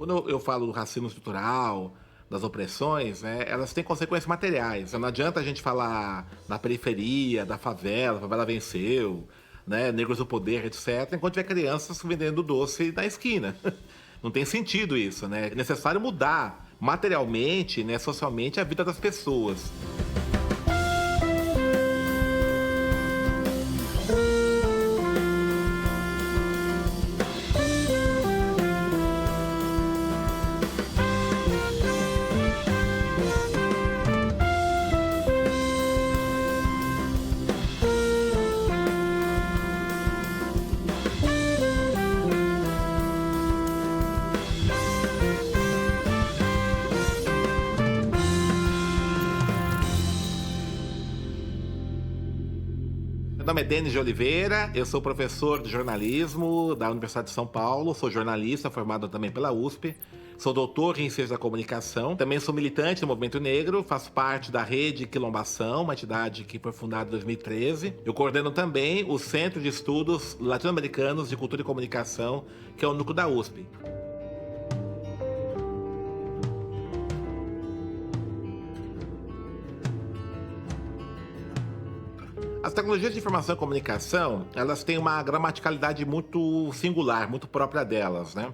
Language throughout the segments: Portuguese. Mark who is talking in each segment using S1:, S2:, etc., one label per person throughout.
S1: Quando eu falo do racismo estrutural, das opressões, né, elas têm consequências materiais. Não adianta a gente falar na periferia, da favela, a favela venceu, né, negros do poder, etc., enquanto tiver crianças vendendo doce na esquina. Não tem sentido isso, né? É necessário mudar materialmente, né, socialmente, a vida das pessoas. Meu nome é Denis de Oliveira, eu sou professor de jornalismo da Universidade de São Paulo, sou jornalista formado também pela USP, sou doutor em ciência da comunicação, também sou militante do movimento negro, faço parte da Rede Quilombação, uma entidade que foi fundada em 2013. Eu coordeno também o Centro de Estudos Latino-Americanos de Cultura e Comunicação, que é o núcleo da USP. As tecnologias de informação e comunicação, elas têm uma gramaticalidade muito singular, muito própria delas, né?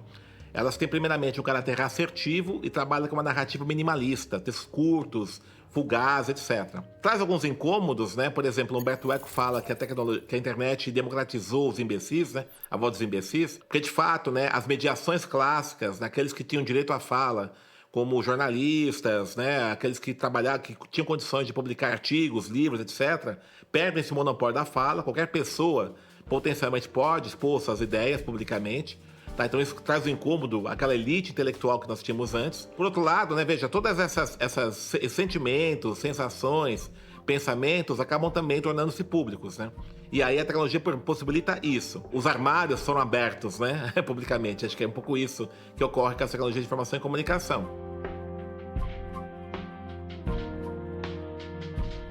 S1: Elas têm primeiramente um caráter assertivo e trabalham com uma narrativa minimalista, textos curtos, fugazes, etc. Traz alguns incômodos, né? Por exemplo, Humberto Eco fala que que a internet democratizou os imbecis, né? A voz dos imbecis, porque de fato, né, as mediações clássicas, daqueles que tinham direito à fala, como jornalistas, né, aqueles que trabalhavam, que tinham condições de publicar artigos, livros, etc., perdem esse monopólio da fala. Qualquer pessoa potencialmente pode expor suas ideias publicamente. Tá? Então isso traz um incômodo àquela elite intelectual que nós tínhamos antes. Por outro lado, né, veja, todas esses sentimentos, sensações, pensamentos acabam também tornando-se públicos, né? E aí a tecnologia possibilita isso. Os armários foram abertos, né, publicamente. Acho que é um pouco isso que ocorre com a tecnologia de informação e comunicação.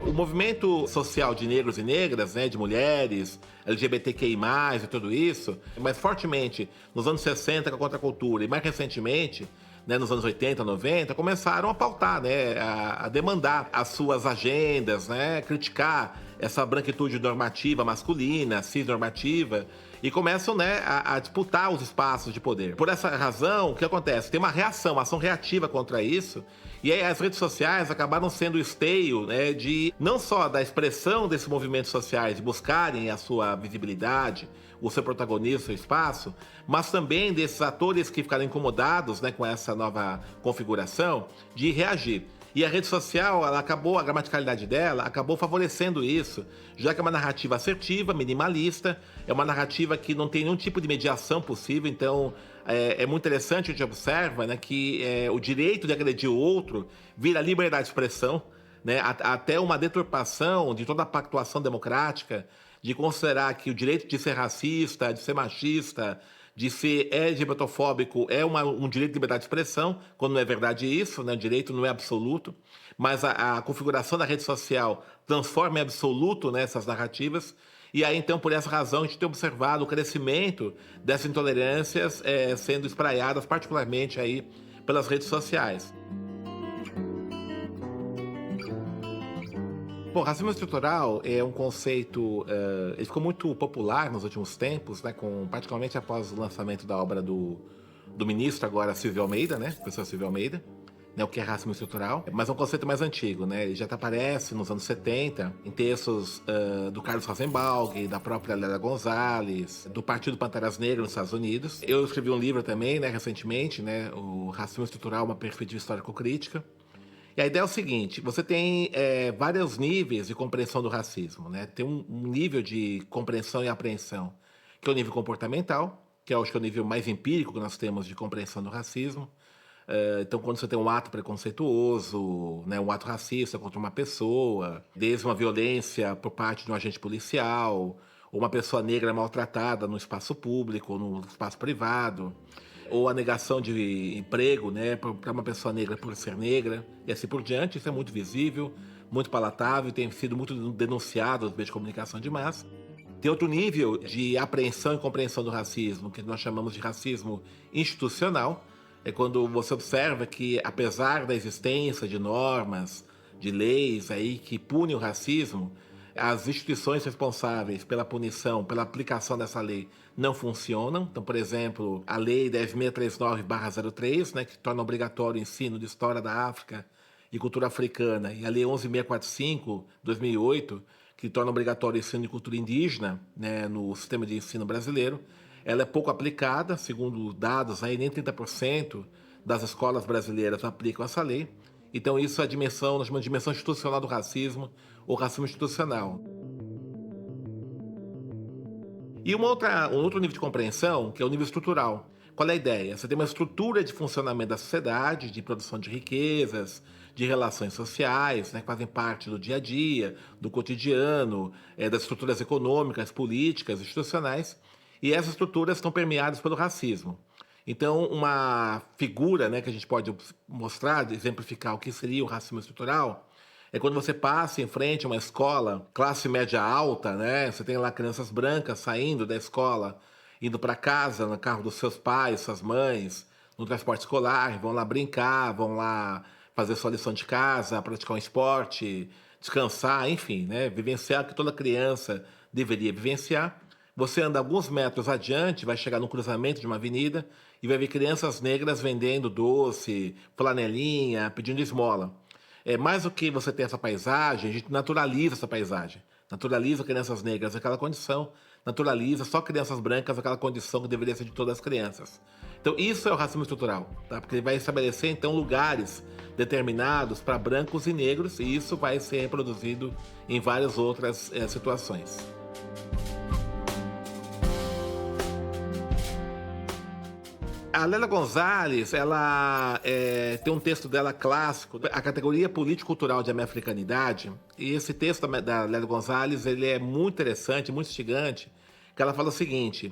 S1: O movimento social de negros e negras, né, de mulheres, LGBTQI+, e tudo isso, mas fortemente nos anos 60 com a contracultura e mais recentemente, né, nos anos 80, 90, começaram a pautar, né, a demandar as suas agendas, né, criticar essa branquitude normativa masculina, cisnormativa, e começam, né, a disputar os espaços de poder. Por essa razão, o que acontece? Tem uma reação, uma ação reativa contra isso, e aí as redes sociais acabaram sendo o esteio, né, de não só da expressão desses movimentos sociais, de buscarem a sua visibilidade, o seu protagonismo, o seu espaço, mas também desses atores que ficaram incomodados, né, com essa nova configuração, de reagir. E a rede social, ela acabou, a gramaticalidade dela acabou favorecendo isso, já que é uma narrativa assertiva, minimalista, é uma narrativa que não tem nenhum tipo de mediação possível. Então é muito interessante, a gente observa, né, que o direito de agredir o outro vira liberdade de expressão, né, até uma deturpação de toda a pactuação democrática, de considerar que o direito de ser racista, de ser machista, de ser LGBTfóbico é um direito de liberdade de expressão, quando não é verdade isso, né? O direito não é absoluto, mas a configuração da rede social transforma em absoluto, né, essas narrativas. E aí, então, por essa razão, a gente tem observado o crescimento dessas intolerâncias sendo espraiadas, particularmente aí pelas redes sociais. Bom, racismo estrutural é um conceito, ele ficou muito popular nos últimos tempos, né, particularmente após o lançamento da obra do ministro agora, Silvio Almeida, né, professor Silvio Almeida, né, o que é racismo estrutural, mas é um conceito mais antigo, né, ele já aparece nos anos 70, em textos do Carlos Rosenbaum, da própria Lélia Gonzalez, do Partido Panteras Negras nos Estados Unidos. Eu escrevi um livro também, né, recentemente, né, o Racismo Estrutural, uma perspectiva histórico-crítica. E a ideia é o seguinte: você tem vários níveis de compreensão do racismo, né? Tem um nível de compreensão e apreensão, que é o nível comportamental, que eu acho que é o nível mais empírico que nós temos de compreensão do racismo. Então, quando você tem um ato preconceituoso, né, um ato racista contra uma pessoa, desde uma violência por parte de um agente policial, ou uma pessoa negra maltratada no espaço público ou no espaço privado, ou a negação de emprego, né, para uma pessoa negra por ser negra, e assim por diante. Isso é muito visível, muito palatável, tem sido muito denunciado nos meios de comunicação de massa. Tem outro nível de apreensão e compreensão do racismo, que nós chamamos de racismo institucional, É quando você observa que, apesar da existência de normas, de leis aí que punem o racismo, as instituições responsáveis pela punição, pela aplicação dessa lei, não funcionam. Então, por exemplo, a Lei 10.639/03, né, que torna obrigatório o ensino de história da África e cultura africana, e a Lei 11.645/2008, que torna obrigatório o ensino de cultura indígena, né, no sistema de ensino brasileiro, ela é pouco aplicada, segundo dados, aí nem 30% das escolas brasileiras aplicam essa lei. Então isso é a dimensão, nós chamamos de dimensão institucional do racismo, ou racismo institucional. E um outro nível de compreensão, que é o nível estrutural. Qual é a ideia? Você tem uma estrutura de funcionamento da sociedade, de produção de riquezas, de relações sociais, né, que fazem parte do dia a dia, do cotidiano, das estruturas econômicas, políticas, institucionais, e essas estruturas estão permeadas pelo racismo. Então, uma figura, né, que a gente pode mostrar, exemplificar o que seria o racismo estrutural, é quando você passa em frente a uma escola, classe média alta, né? Você tem lá crianças brancas saindo da escola, indo para casa, no carro dos seus pais, suas mães, no transporte escolar, vão lá brincar, vão lá fazer sua lição de casa, praticar um esporte, descansar, enfim, né? Vivenciar o que toda criança deveria vivenciar. Você anda alguns metros adiante, vai chegar no cruzamento de uma avenida e vai ver crianças negras vendendo doce, flanelinha, pedindo esmola. Mais do que você ter essa paisagem, a gente naturaliza essa paisagem. Naturaliza crianças negras naquela condição, naturaliza só crianças brancas naquela condição que deveria ser de todas as crianças. Então isso é o racismo estrutural, tá? Porque ele vai estabelecer então lugares determinados para brancos e negros, e isso vai ser reproduzido em várias outras situações. A Lélia Gonzalez, ela tem um texto dela clássico, a categoria político-cultural de Afro-Africanidade, e esse texto da Lélia Gonzalez, ele é muito interessante, muito instigante, que ela fala o seguinte: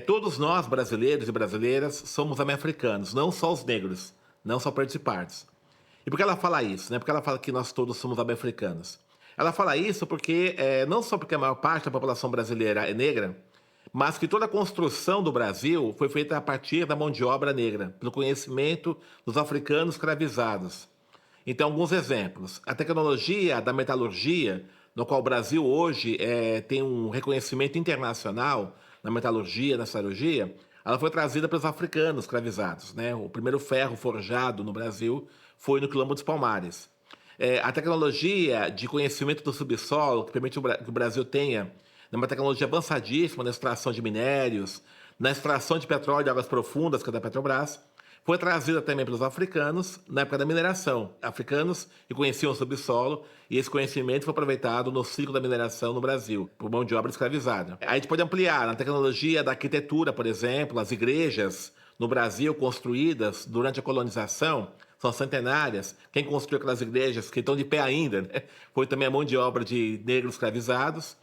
S1: todos nós, brasileiros e brasileiras, somos americanos, não só os negros, não só participantes. E por que ela fala isso? Né? Porque ela fala que nós todos somos americanos. Ela fala isso porque, não só porque a maior parte da população brasileira é negra, mas que toda a construção do Brasil foi feita a partir da mão de obra negra, pelo conhecimento dos africanos escravizados. Então, alguns exemplos. A tecnologia da metalurgia, no qual o Brasil hoje tem um reconhecimento internacional na metalurgia, na cirurgia, ela foi trazida pelos africanos escravizados, né? O primeiro ferro forjado no Brasil foi no Quilombo dos Palmares. A tecnologia de conhecimento do subsolo, que permite que o Brasil tenha uma tecnologia avançadíssima na extração de minérios, na extração de petróleo de águas profundas, que é da Petrobras, foi trazida também pelos africanos na época da mineração. Africanos que conheciam o subsolo, e esse conhecimento foi aproveitado no ciclo da mineração no Brasil, por mão de obra escravizada. Aí a gente pode ampliar na tecnologia da arquitetura, por exemplo, as igrejas no Brasil construídas durante a colonização são centenárias. Quem construiu aquelas igrejas que estão de pé ainda, né, foi também a mão de obra de negros escravizados.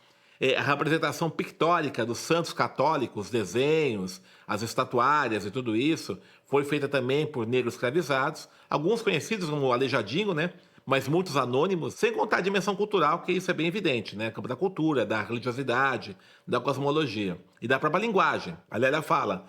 S1: A representação pictórica dos santos católicos, desenhos, as estatuárias e tudo isso, foi feita também por negros escravizados, alguns conhecidos como Aleijadinho, né? Mas muitos anônimos, sem contar a dimensão cultural, que isso é bem evidente, né? Campo da cultura, da religiosidade, da cosmologia e da própria linguagem. A Lélia fala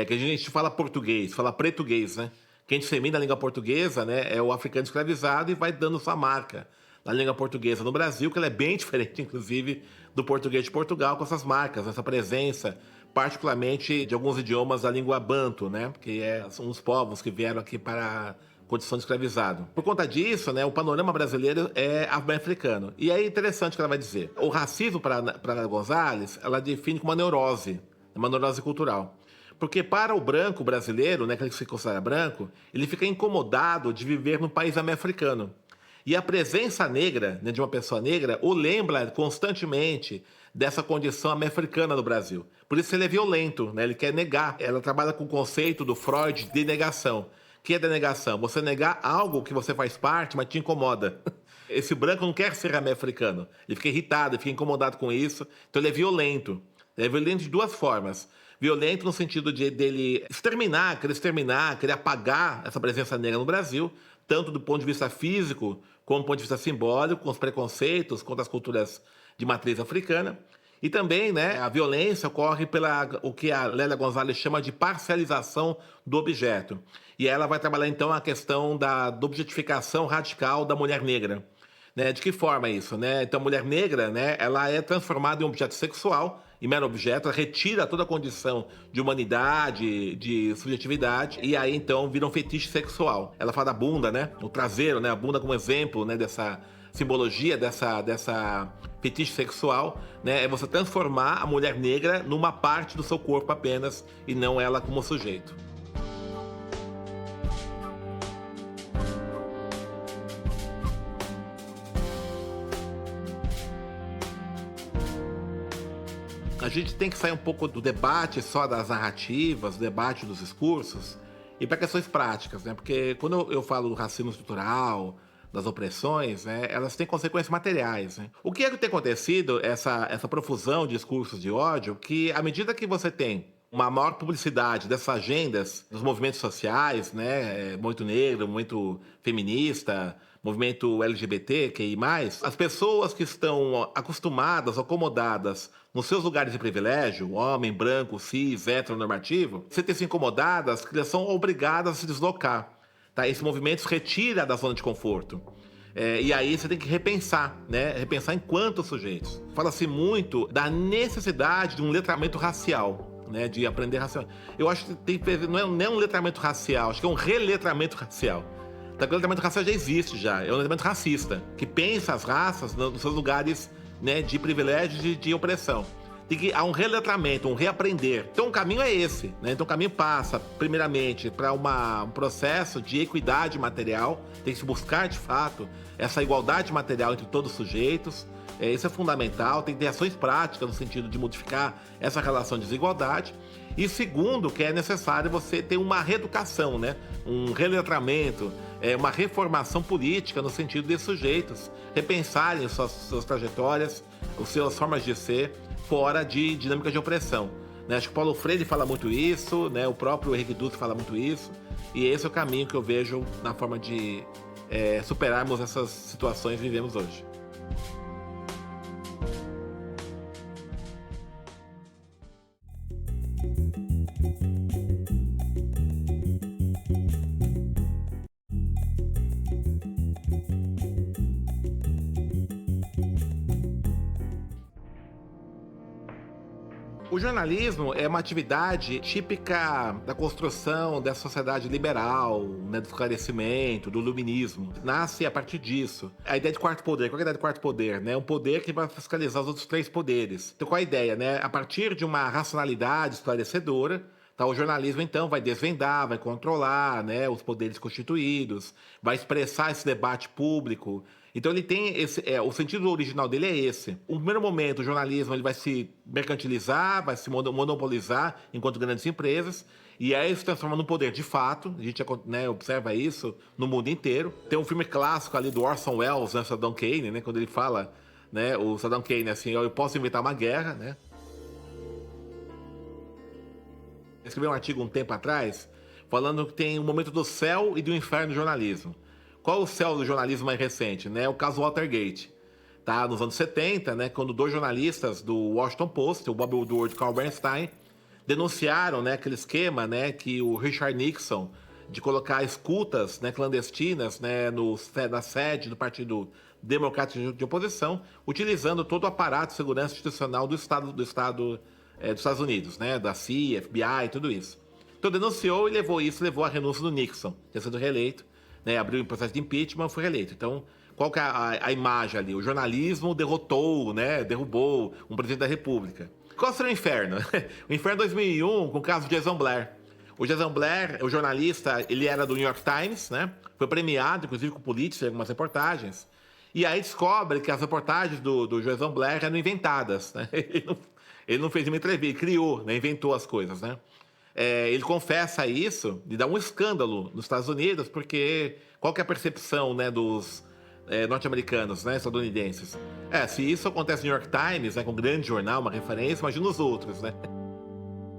S1: que a gente fala português, fala pretuguês, né? Quem dissemina a língua portuguesa, né, é o africano escravizado e vai dando sua marca na língua portuguesa no Brasil, que ela é bem diferente, inclusive, do português de Portugal, com essas marcas, essa presença, particularmente de alguns idiomas da língua banto, né? Que são os povos que vieram aqui para a condição de escravizado. Por conta disso, né, o panorama brasileiro é africano. E é interessante o que ela vai dizer. O racismo, para Lélia Gonzalez, ela define como uma neurose cultural. Porque para o branco brasileiro, né, que ele se considera branco, ele fica incomodado de viver num país africano. E a presença negra, né, de uma pessoa negra, o lembra constantemente dessa condição africana do Brasil. Por isso ele é violento, né? Ele quer negar. Ela trabalha com o conceito do Freud de negação. O que é denegação? Você negar algo que você faz parte, mas te incomoda. Esse branco não quer ser africano. Ele fica irritado, ele fica incomodado com isso. Então ele é violento. Ele é violento de duas formas. Violento no sentido dele querer apagar essa presença negra no Brasil, tanto do ponto de vista físico, como do ponto de vista simbólico, com os preconceitos contra as culturas de matriz africana. E também, né, a violência ocorre pela o que a Lélia Gonzalez chama de parcialização do objeto. E ela vai trabalhar então a questão da objetificação radical da mulher negra. Né? De que forma isso? Né? Então, a mulher negra, né, ela é transformada em um objeto sexual, em mero objeto, ela retira toda a condição de humanidade, de subjetividade, e aí então vira um fetiche sexual. Ela fala da bunda, né? O traseiro, né? A bunda como exemplo, né? Dessa simbologia, dessa fetiche sexual, né? É você transformar a mulher negra numa parte do seu corpo apenas, e não ela como sujeito. A gente tem que sair um pouco do debate só das narrativas, do debate dos discursos, e para questões práticas, né? Porque quando eu falo do racismo estrutural, das opressões, né, elas têm consequências materiais, né? O que é que tem acontecido, essa profusão de discursos de ódio, que à medida que você tem uma maior publicidade dessas agendas dos movimentos sociais, né, movimento negro, movimento feminista, movimento LGBT, QI+, as pessoas que estão acostumadas, acomodadas nos seus lugares de privilégio, homem, branco, cis, heteronormativo, se ter se incomodadas, que elas são obrigadas a se deslocar. Tá? Esse movimento se retira da zona de conforto. E aí você tem que repensar, né? Repensar enquanto sujeitos. Fala-se muito da necessidade de um letramento racial, né? De aprender racial. Eu acho que não é um letramento racial, acho que é um reletramento racial. Tá? O letramento racial já existe, já. É um letramento racista, que pensa as raças nos seus lugares, né, de privilégio e de opressão. Tem que há um reletramento, um reaprender. Então o caminho é esse, né? Então o caminho passa, primeiramente, para um processo de equidade material. Tem que se buscar, de fato, essa igualdade material entre todos os sujeitos. Isso é fundamental. Tem que ter ações práticas no sentido de modificar essa relação de desigualdade. E segundo, que é necessário você ter uma reeducação, né? Um reletramento, uma reformação política no sentido de sujeitos repensarem suas trajetórias, as suas formas de ser, fora de dinâmica de opressão. Né? Acho que o Paulo Freire fala muito isso, né? O próprio Henrique Dutra fala muito isso, e esse é o caminho que eu vejo na forma de superarmos essas situações que vivemos hoje. O jornalismo é uma atividade típica da construção da sociedade liberal, né, do esclarecimento, do iluminismo. Nasce a partir disso. A ideia de quarto poder. Qual é a ideia de quarto poder? Né? Um poder que vai fiscalizar os outros três poderes. Então qual é a ideia? Né? A partir de uma racionalidade esclarecedora, tá, o jornalismo, então, vai desvendar, vai controlar, né, os poderes constituídos, vai expressar esse debate público. Então ele tem o sentido original dele é esse. No primeiro momento, o jornalismo ele vai se mercantilizar, vai se monopolizar enquanto grandes empresas, e aí se transforma num poder de fato. A gente, né, observa isso no mundo inteiro. Tem um filme clássico ali do Orson Welles, né, Saddam Kane, né, quando ele fala, né, o Saddam Kane assim, eu posso inventar uma guerra, né? Eu escrevi um artigo um tempo atrás falando que tem o momento do céu e do inferno do jornalismo. Qual o céu do jornalismo mais recente? Né? O caso Watergate. Tá? Nos anos 70, né, quando dois jornalistas do Washington Post, o Bob Woodward e o Carl Bernstein, denunciaram, né, aquele esquema, né, que o Richard Nixon de colocar escutas, né, clandestinas, né, na sede do Partido Democrático de Oposição, utilizando todo o aparato de segurança institucional dos Estados Unidos, né, da CIA, FBI, tudo isso. Então denunciou e levou à renúncia do Nixon, ter sido reeleito, né, abriu um processo de impeachment, foi reeleito. Então, qual que é a imagem ali? O jornalismo derrotou, né, derrubou um presidente da República. Qual será o inferno? O inferno 2001, com o caso de Jason Blair. O Jason Blair, o jornalista, ele era do New York Times, né? Foi premiado, inclusive com Pulitzer, em algumas reportagens. E aí descobre que as reportagens do Jason Blair eram inventadas, né? Ele não fez uma entrevista, ele criou, né? Inventou as coisas, né? Ele confessa isso e dá um escândalo nos Estados Unidos, porque qual que é a percepção, né, dos norte-americanos, né, estadunidenses? Se isso acontece no New York Times, né, com um grande jornal, uma referência, imagina os outros, né?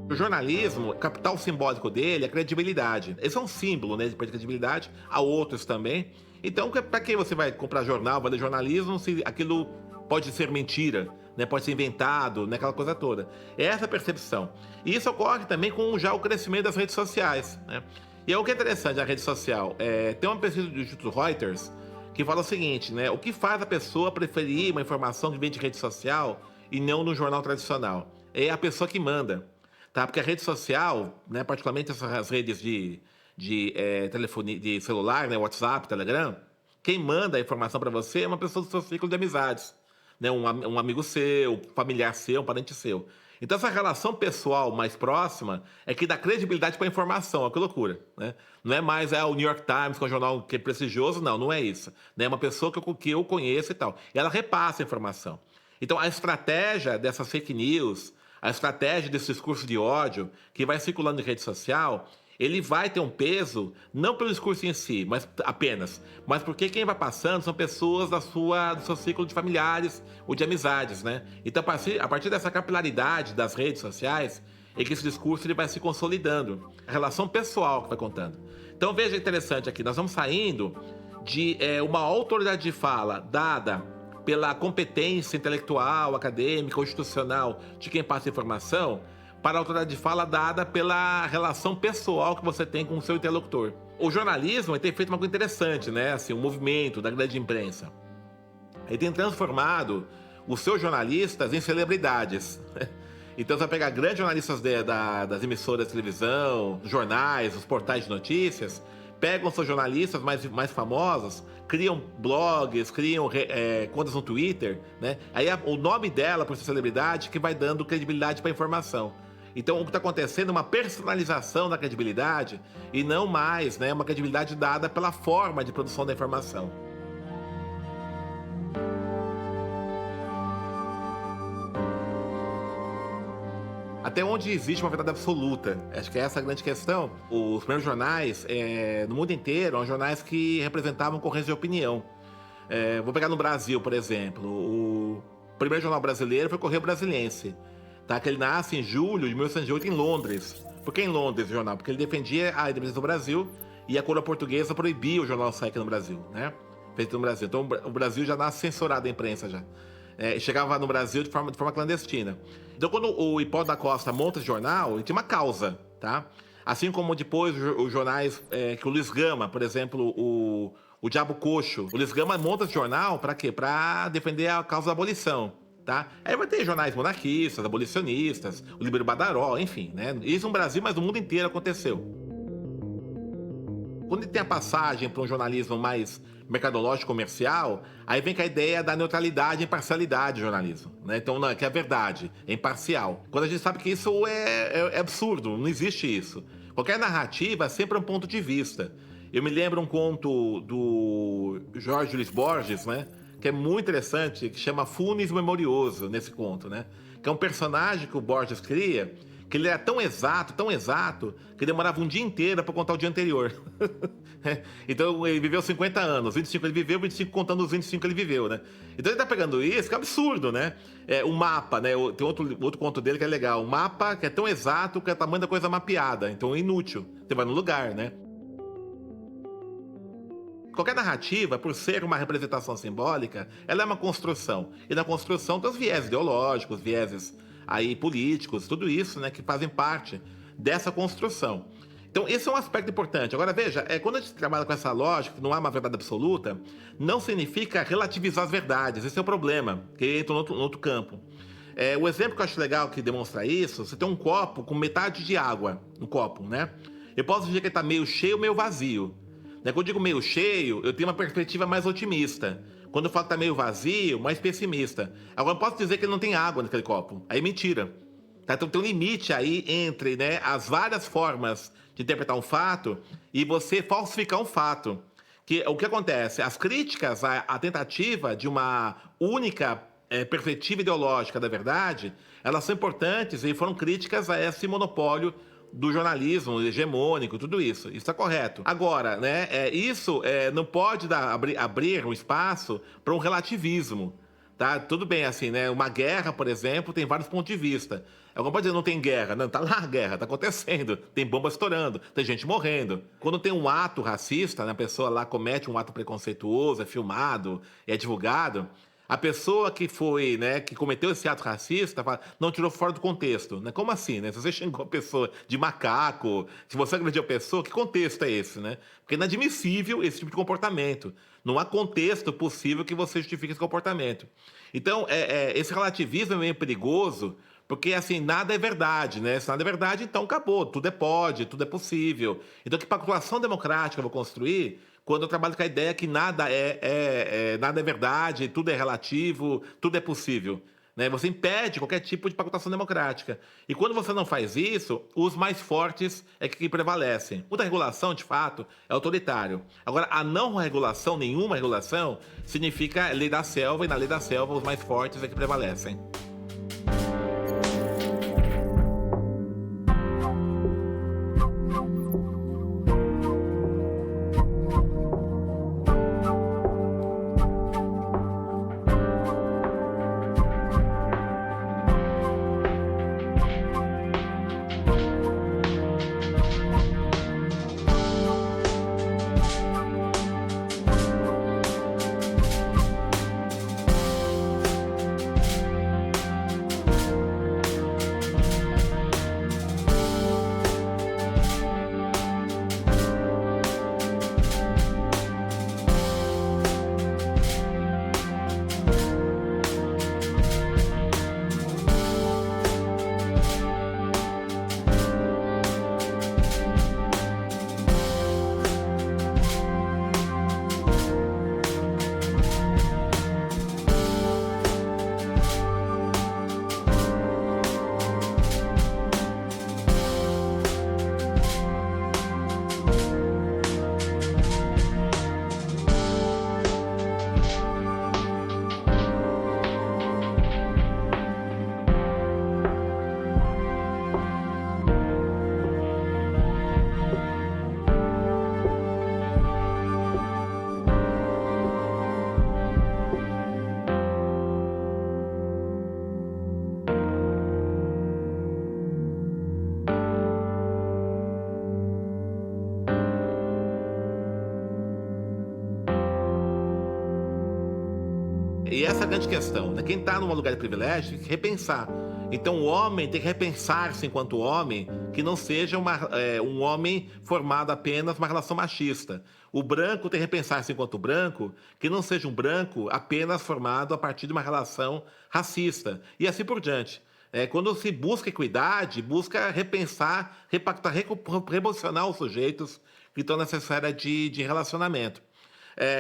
S1: O jornalismo, o capital simbólico dele é a credibilidade. Esse é um símbolo, né, de credibilidade. Há outros também. Então, para que você vai comprar jornal, vai ler jornalismo, se aquilo pode ser mentira, né? Pode ser inventado, né? Aquela coisa toda. É essa percepção. E isso ocorre também com já o crescimento das redes sociais, né? E é o que é interessante na rede social. Tem uma pesquisa do Instituto Reuters que fala o seguinte, né? O que faz a pessoa preferir uma informação que vem de rede social e não no jornal tradicional? É a pessoa que manda, tá? Porque a rede social, né? Particularmente essas redes de telefone, de celular, né? WhatsApp, Telegram, quem manda a informação para você é uma pessoa do seu ciclo de amizades, né? Um amigo seu, um familiar seu, um parente seu. Então essa relação pessoal mais próxima é que dá credibilidade para a informação, olha que loucura, né? Não é mais o New York Times, que é um jornal que é prestigioso, não é isso. Né? É uma pessoa que eu conheço e tal. E ela repassa a informação. Então a estratégia dessas fake news, a estratégia desse discurso de ódio que vai circulando em rede social, ele vai ter um peso, não pelo discurso em si, mas porque quem vai passando são pessoas do seu ciclo de familiares ou de amizades, né? Então, a partir dessa capilaridade das redes sociais, é que esse discurso ele vai se consolidando. A relação pessoal que vai contando. Então, veja interessante aqui, nós vamos saindo de uma autoridade de fala dada pela competência intelectual, acadêmica ou institucional de quem passa a informação, para a autoridade de fala dada pela relação pessoal que você tem com o seu interlocutor. O jornalismo tem feito uma coisa interessante, né? Assim, um movimento da grande imprensa. Ele tem transformado os seus jornalistas em celebridades. Então você vai pegar grandes jornalistas das emissoras de televisão, dos jornais, dos portais de notícias, pegam seus jornalistas mais famosos, criam blogs, criam contas no Twitter, né? Aí o nome dela, por ser celebridade, que vai dando credibilidade para a informação. Então, o que está acontecendo é uma personalização da credibilidade e não mais, né, uma credibilidade dada pela forma de produção da informação. Até onde existe uma verdade absoluta? Acho que é essa a grande questão. Os primeiros jornais, no mundo inteiro, eram jornais que representavam correntes de opinião. Vou pegar no Brasil, por exemplo. O primeiro jornal brasileiro foi o Correio Brasiliense. Tá? Que ele nasce em julho de 1908 em Londres. Por que em Londres o jornal? Porque ele defendia a independência do Brasil e a coroa portuguesa proibia o jornal sair aqui no Brasil, né? Feito no Brasil. Então o Brasil já nasce censurado da imprensa já. Chegava no Brasil de forma clandestina. Então quando o Hipólito da Costa monta esse jornal, ele tinha uma causa, tá? Assim como depois os jornais que o Luiz Gama, por exemplo, o Diabo Coxo. O Luiz Gama monta esse jornal para quê? Para defender a causa da abolição. Tá? Aí vai ter jornais monarquistas, abolicionistas, o Libero Badaró, enfim, né? Isso no Brasil, mas no mundo inteiro aconteceu. Quando tem a passagem para um jornalismo mais mercadológico comercial, aí vem com a ideia da neutralidade e imparcialidade do jornalismo, né? Então, não, que é a verdade, é imparcial. Quando a gente sabe que isso é absurdo, não existe isso. Qualquer narrativa é sempre um ponto de vista. Eu me lembro um conto do Jorge Luiz Borges, né? Que é muito interessante, que chama Funes Memorioso, nesse conto, né? Que é um personagem que o Borges cria, que ele era tão exato, que demorava um dia inteiro para contar o dia anterior. Então ele viveu 50 anos, 25 ele viveu, 25 contando os 25 que ele viveu, né? Então ele tá pegando isso, que é absurdo, né? O mapa, né? Tem outro conto dele que é legal. O mapa que é tão exato que é o tamanho da coisa mapeada, então é inútil. Você vai no lugar, né? Qualquer narrativa, por ser uma representação simbólica, ela é uma construção. E na construção tem os viéses ideológicos, vieses aí políticos, tudo isso, né, que fazem parte dessa construção. Então, esse é um aspecto importante. Agora, veja, quando a gente trabalha com essa lógica, que não há uma verdade absoluta, não significa relativizar as verdades. Esse é o problema, que entra no outro campo. O exemplo que eu acho legal que demonstra isso, você tem um copo com metade de água, um copo, né? Eu posso dizer que ele está meio cheio ou meio vazio. Quando eu digo meio cheio, eu tenho uma perspectiva mais otimista. Quando eu falo que está meio vazio, mais pessimista. Agora, eu posso dizer que ele não tem água naquele copo. Aí é mentira. Tá? Então tem um limite aí entre, né, as várias formas de interpretar um fato e você falsificar um fato. O que acontece? As críticas à tentativa de uma única perspectiva ideológica da verdade, elas são importantes e foram críticas a esse monopólio do jornalismo hegemônico, tudo isso. Isso está correto. Agora, né, isso não pode abrir um espaço para um relativismo. Tá? Tudo bem, assim, né? Uma guerra, por exemplo, tem vários pontos de vista. Alguém pode dizer, não tem guerra. Não, tá lá a guerra, tá acontecendo. Tem bomba estourando, tem gente morrendo. Quando tem um ato racista, né, a pessoa lá comete um ato preconceituoso, é filmado, é divulgado, A pessoa que foi, né, que cometeu esse ato racista, fala, não tirou fora do contexto, né? Como assim, né? Se você xingou a pessoa de macaco, se você agrediu a pessoa, que contexto é esse, né? Porque é inadmissível esse tipo de comportamento. Não há contexto possível que você justifique esse comportamento. Então, esse relativismo é meio perigoso, porque, assim, nada é verdade, né? Se nada é verdade, então acabou. Tudo é pode, tudo é possível. Então, que pactuação democrática eu vou construir quando eu trabalho com a ideia que nada é verdade, tudo é relativo, tudo é possível? Né? Você impede qualquer tipo de pactuação democrática. E quando você não faz isso, os mais fortes é que prevalecem. Muita regulação, de fato, é autoritário. Agora, a não regulação, nenhuma regulação, significa lei da selva, e na lei da selva os mais fortes é que prevalecem. E essa é a grande questão, né? Quem está num lugar de privilégio tem que repensar. Então o homem tem que repensar-se enquanto homem, que não seja um homem formado apenas numa relação machista. O branco tem que repensar-se enquanto branco, que não seja um branco apenas formado a partir de uma relação racista. E assim por diante. Quando se busca equidade, busca repensar, repactar, reposicionar os sujeitos que estão nessa área de relacionamento.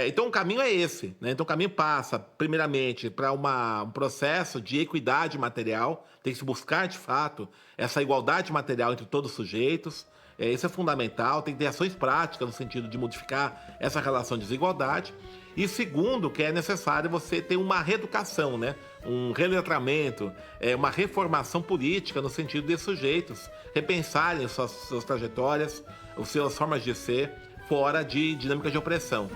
S1: Então o caminho é esse, né? Então o caminho passa, primeiramente, para um processo de equidade material, tem que se buscar, de fato, essa igualdade material entre todos os sujeitos. Isso é fundamental, tem que ter ações práticas no sentido de modificar essa relação de desigualdade. E segundo, que é necessário você ter uma reeducação, né? Um reletramento, uma reformação política no sentido de sujeitos repensarem suas trajetórias, as suas formas de ser, fora de dinâmicas de opressão.